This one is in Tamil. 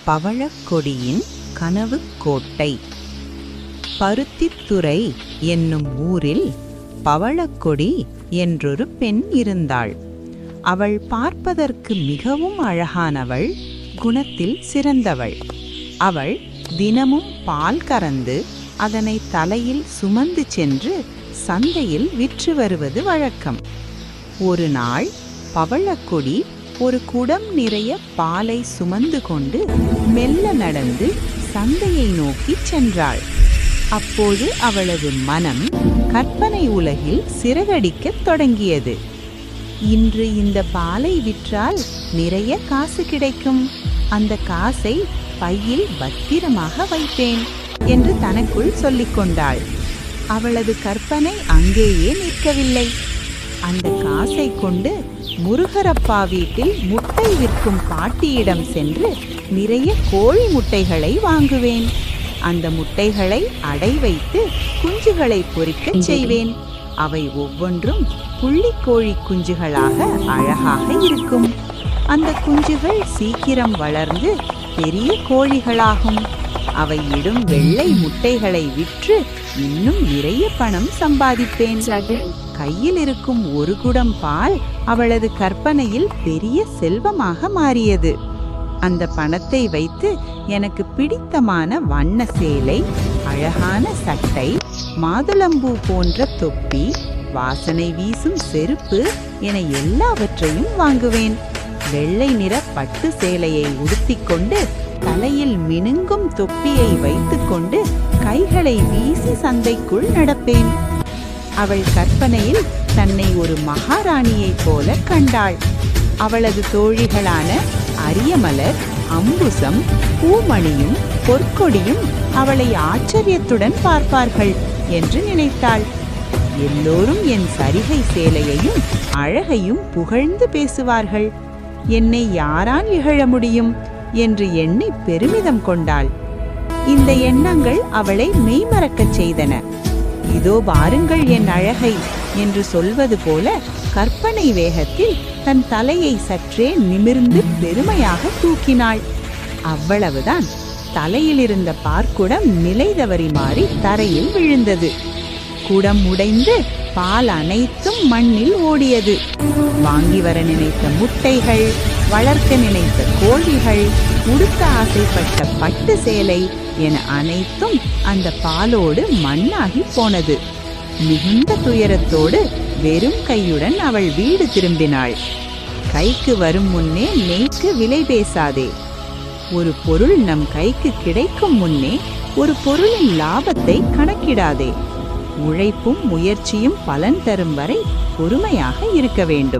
பவழக்கொடியின் கனவு கோட்டை. பருத்தித்துறை என்னும் ஊரில் பவழக்கொடி என்றொரு பெண் இருந்தாள். அவள் பார்ப்பதற்கு மிகவும் அழகானவள், குணத்தில் சிறந்தவள். அவள் தினமும் பால் கறந்து அதனை தலையில் சுமந்து சென்று சந்தையில் விற்று வருவது வழக்கம். ஒரு நாள் பவழக்கொடி ஒரு குடம் நிறைய பாலை சுமந்து கொண்டு மெல்ல நடந்து சந்தையை நோக்கி சென்றாள். அப்போது அவளது மனம் கற்பனை உலகில் சிறகடிக்கத் தொடங்கியது. இன்று இந்த பாலை விற்றால் நிறைய காசு கிடைக்கும், அந்த காசை பையில் பத்திரமாக வைப்பேன் என்று தனக்குள் சொல்லிக் கொண்டாள். அவளது கற்பனை அங்கேயே நிற்கவில்லை. அந்த காசை கொண்டு முருகரப்பா வீட்டில் முட்டை விற்கும் பாட்டியிடம் சென்று நிறைய கோழி முட்டைகளை வாங்குவேன். அந்த முட்டைகளை அடை வைத்து குஞ்சுகளை பொரிக்கச் செய்வேன். அவை ஒவ்வொன்றும் புள்ளிக்கோழி குஞ்சுகளாக அழகாக இருக்கும். அந்த குஞ்சுகள் சீக்கிரம் வளர்ந்து பெரிய கோழிகளாகும். அவை இடும் வெள்ளை முட்டைகளை விற்று இன்னும் நிறைய பணம் சம்பாதிப்பேன். கையில் இருக்கும் ஒரு குடம் பால் அவளது கற்பனையில் பெரிய செல்வமாக மாறியது. அந்த பணத்தை வைத்து எனக்கு பிடித்தமான வண்ண சேலை, அழகான சட்டை, மாதுளம்பூ போன்ற தொப்பி, வாசனை வீசும் செருப்பு என எல்லாவற்றையும் வாங்குவேன். வெள்ளை நிற பட்டு சேலையை உடுத்திக்கொண்டு தலையில் மினுங்கும் தொப்பியை வைத்துக்கொண்டு கைகளை வீசி சந்தைக்குள் நடப்பேன். அவள் கற்பனையில் தன்னை ஒரு மகாராணியைப் போல கண்டாள். அவளது தோழிகளான அரியமலர், அம்புசம், பூமணியும் பொற்கொடியும் அவளை ஆச்சரியத்துடன் பார்ப்பார்கள் என்று நினைத்தாள். எல்லோரும் என் சரிகை சேலையையும் அழகையும் புகழ்ந்து பேசுவார்கள். என்னை யாரால் இகழ முடியும் என்று எண்ணி பெருமிதம் கொண்டாள். இந்த எண்ணங்கள் அவளை மெய்மறக்கச் செய்தன. இதோ பாருங்கள் என் அழகை என்று சொல்வது போல கற்பனை வேகத்தில் தன் தலையை சற்றே நிமிர்ந்து பெருமையாக தூக்கினாள். அவ்வளவுதான், தலையிலிருந்த பார்க்குடம் நிலை தவறி மாறி தரையில் விழுந்தது. குடம் உடைந்து பால் அனைத்தும் மண்ணில் ஓடியது. வாங்கி வர நினைத்த முட்டைகள், வளர்க்க நினைத்த கோழிகள், உடுத்த ஆசைப்பட்ட பட்டு சேலை என அனைத்தும் அந்த பாலோடு மண்ணாகி போனது. மிகுந்த துயரத்தோடு வெறும் கையுடன் அவள் வீடு திரும்பினாள். கைக்கு வரும் முன்னே நெய்க்கு விலை பேசாதே. ஒரு பொருள் நம் கைக்கு கிடைக்கும் முன்னே ஒரு பொருளின் லாபத்தை கணக்கிடாதே. உழைப்பும் முயற்சியும் பலன் தரும் வரை பொறுமையாக இருக்க வேண்டும்.